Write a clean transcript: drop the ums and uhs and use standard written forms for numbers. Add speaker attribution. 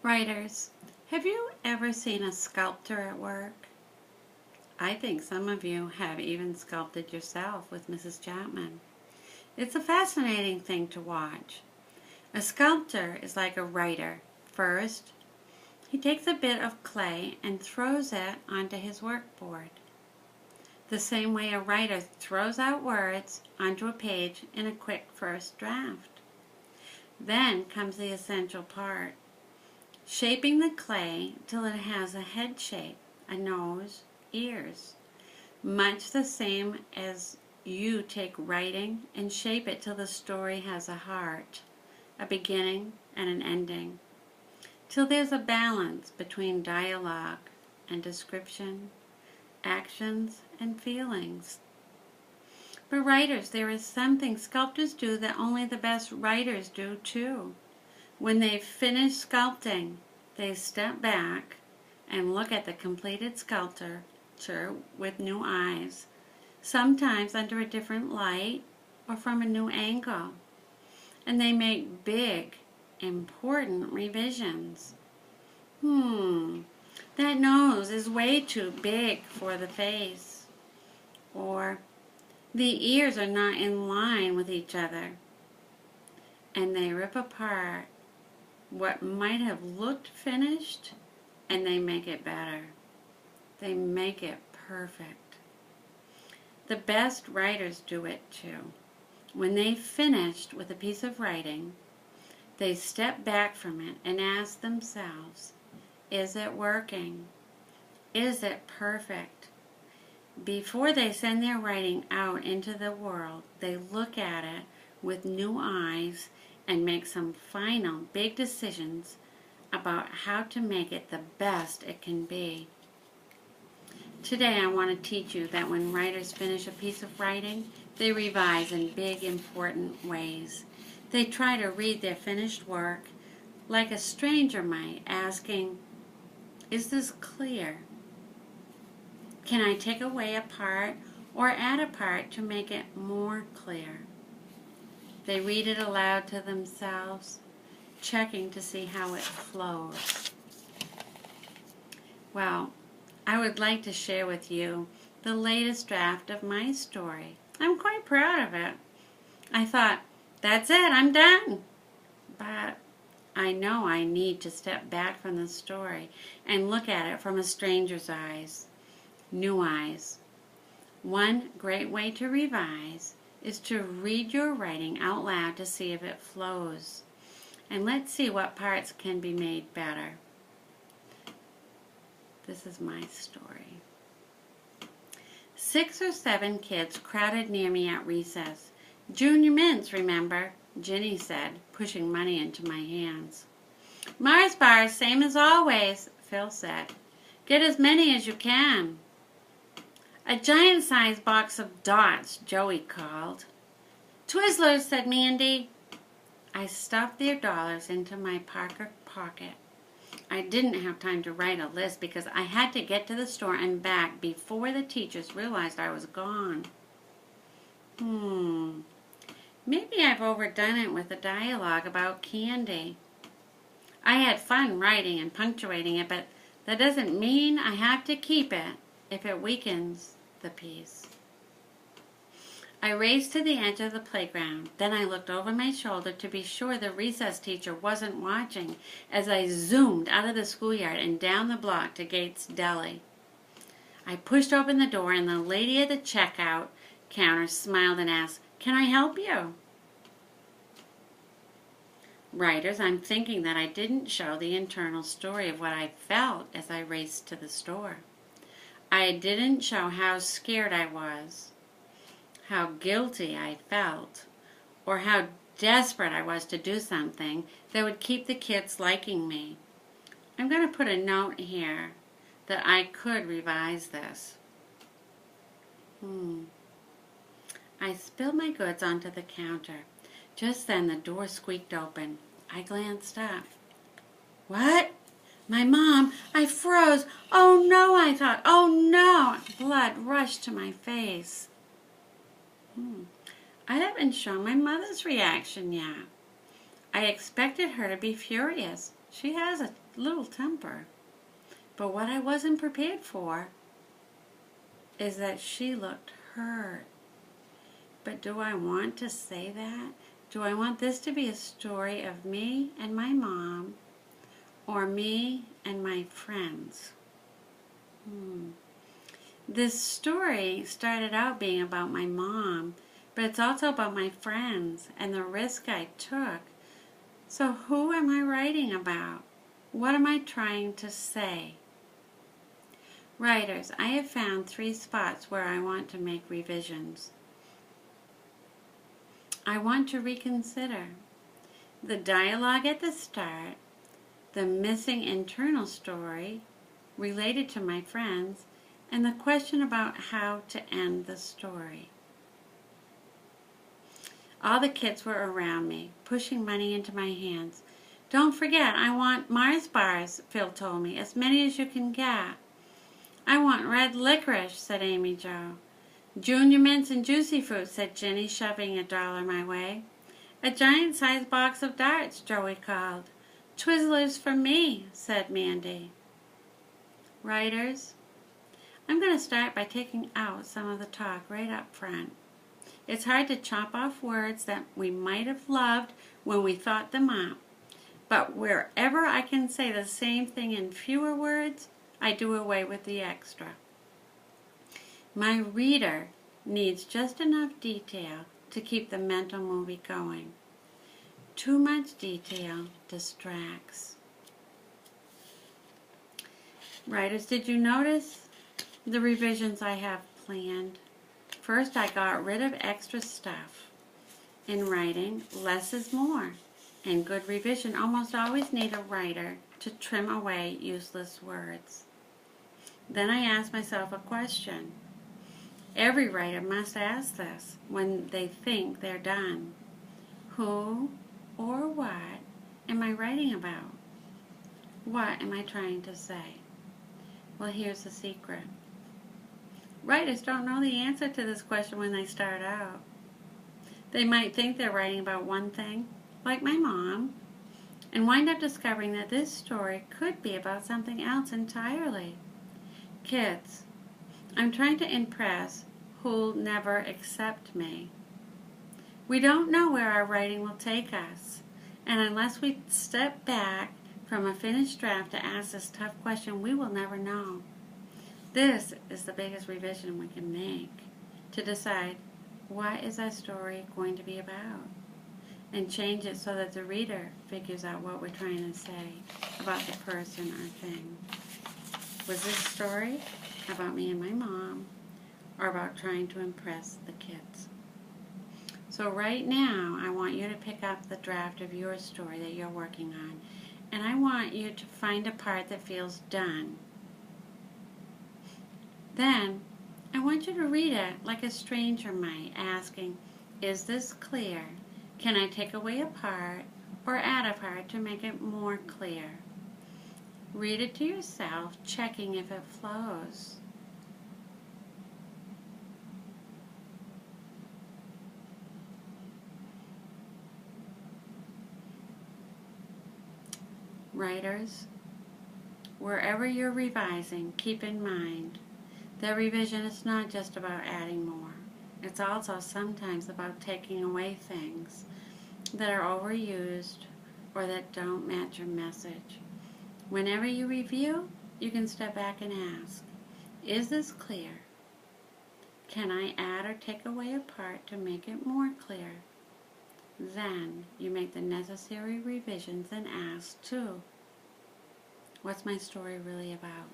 Speaker 1: Writers, have you ever seen a sculptor at work? I think some of you have even sculpted yourself with Mrs. Chapman. It's a fascinating thing to watch. A sculptor is like a writer. First, he takes a bit of clay and throws it onto his workboard, the same way a writer throws out words onto a page in a quick first draft. Then comes the essential part, shaping the clay till it has a head shape, a nose, ears, much the same as you take writing and shape it till the story has a heart, a beginning and an ending, till there's a balance between dialogue and description, actions and feelings. For writers, there is something sculptors do that only the best writers do too. When they've finished sculpting, they step back and look at the completed sculpture with new eyes, sometimes under a different light or from a new angle. And they make big, important revisions. That nose is way too big for the face. Or the ears are not in line with each other. And they rip apart what might have looked finished and they make it better. They make it perfect. The best writers do it too. When they've finished with a piece of writing, they step back from it and ask themselves, is it working? Is it perfect? Before they send their writing out into the world, they look at it with new eyes and make some final big decisions about how to make it the best it can be. Today I want to teach you that when writers finish a piece of writing, they revise in big, important ways. They try to read their finished work like a stranger might, asking, is this clear? Can I take away a part or add a part to make it more clear? They read it aloud to themselves, checking to see how it flows. Well, I would like to share with you the latest draft of my story. I'm quite proud of it. I thought, that's it, I'm done. But I know I need to step back from the story and look at it from a stranger's eyes, new eyes. One great way to revise is to read your writing out loud to see if it flows. And let's see what parts can be made better. This is my story. 6 or 7 kids crowded near me at recess. Junior mints, remember, Ginny said, pushing money into my hands. Mars bars, same as always, Phil said. Get as many as you can. A giant-sized box of dots, Joey called. Twizzlers, said Mandy. I stuffed their dollars into my Parker pocket. I didn't have time to write a list because I had to get to the store and back before the teachers realized I was gone. Maybe I've overdone it with the dialogue about candy. I had fun writing and punctuating it, but that doesn't mean I have to keep it if it weakens the piece. I raced to the edge of the playground. Then I looked over my shoulder to be sure the recess teacher wasn't watching as I zoomed out of the schoolyard and down the block to Gates Deli. I pushed open the door and the lady at the checkout counter smiled and asked, "Can I help you?" Writers, I'm thinking that I didn't show the internal story of what I felt as I raced to the store. I didn't show how scared I was, how guilty I felt, or how desperate I was to do something that would keep the kids liking me. I'm going to put a note here that I could revise this. I spilled my goods onto the counter. Just then the door squeaked open. I glanced up. What? My mom! I froze! Oh no, I thought. Oh no! Blood rushed to my face. I haven't shown my mother's reaction yet. I expected her to be furious. She has a little temper. But what I wasn't prepared for is that she looked hurt. But do I want to say that? Do I want this to be a story of me and my mom, or me and my friends? This story started out being about my mom, but it's also about my friends and the risk I took. So who am I writing about? What am I trying to say? Writers, I have found 3 spots where I want to make revisions. I want to reconsider the dialogue at the start, the missing internal story related to my friends, and the question about how to end the story. All the kids were around me, pushing money into my hands. Don't forget, I want Mars bars, Phil told me, as many as you can get. I want red licorice, said Amy Jo. Junior mints and juicy fruit, said Jenny, shoving $1 my way. A giant-sized box of darts, Joey called. Twizzlers for me, said Mandy. Writers, I'm going to start by taking out some of the talk right up front. It's hard to chop off words that we might have loved when we thought them up. But wherever I can say the same thing in fewer words, I do away with the extra. My reader needs just enough detail to keep the mental movie going. Too much detail distracts. Writers, did you notice the revisions I have planned? First, I got rid of extra stuff. In writing, less is more. And good revision almost always need a writer to trim away useless words. Then I asked myself a question. Every writer must ask this when they think they're done. Who or what am I writing about? What am I trying to say? Well, here's the secret. Writers don't know the answer to this question when they start out. They might think they're writing about one thing, like my mom, and wind up discovering that this story could be about something else entirely. Kids, I'm trying to impress who'll never accept me. We don't know where our writing will take us, and unless we step back from a finished draft to ask this tough question, we will never know. This is the biggest revision we can make, to decide what is our story going to be about, and change it so that the reader figures out what we're trying to say about the person or thing. Was this story about me and my mom, or about trying to impress the kids? So right now, I want you to pick up the draft of your story that you're working on, and I want you to find a part that feels done. Then, I want you to read it like a stranger might, asking, is this clear? Can I take away a part or add a part to make it more clear? Read it to yourself, checking if it flows. Writers, wherever you're revising, keep in mind that revision is not just about adding more. It's also sometimes about taking away things that are overused or that don't match your message. Whenever you review, you can step back and ask, is this clear? Can I add or take away a part to make it more clear? Then you make the necessary revisions and ask too, what's my story really about?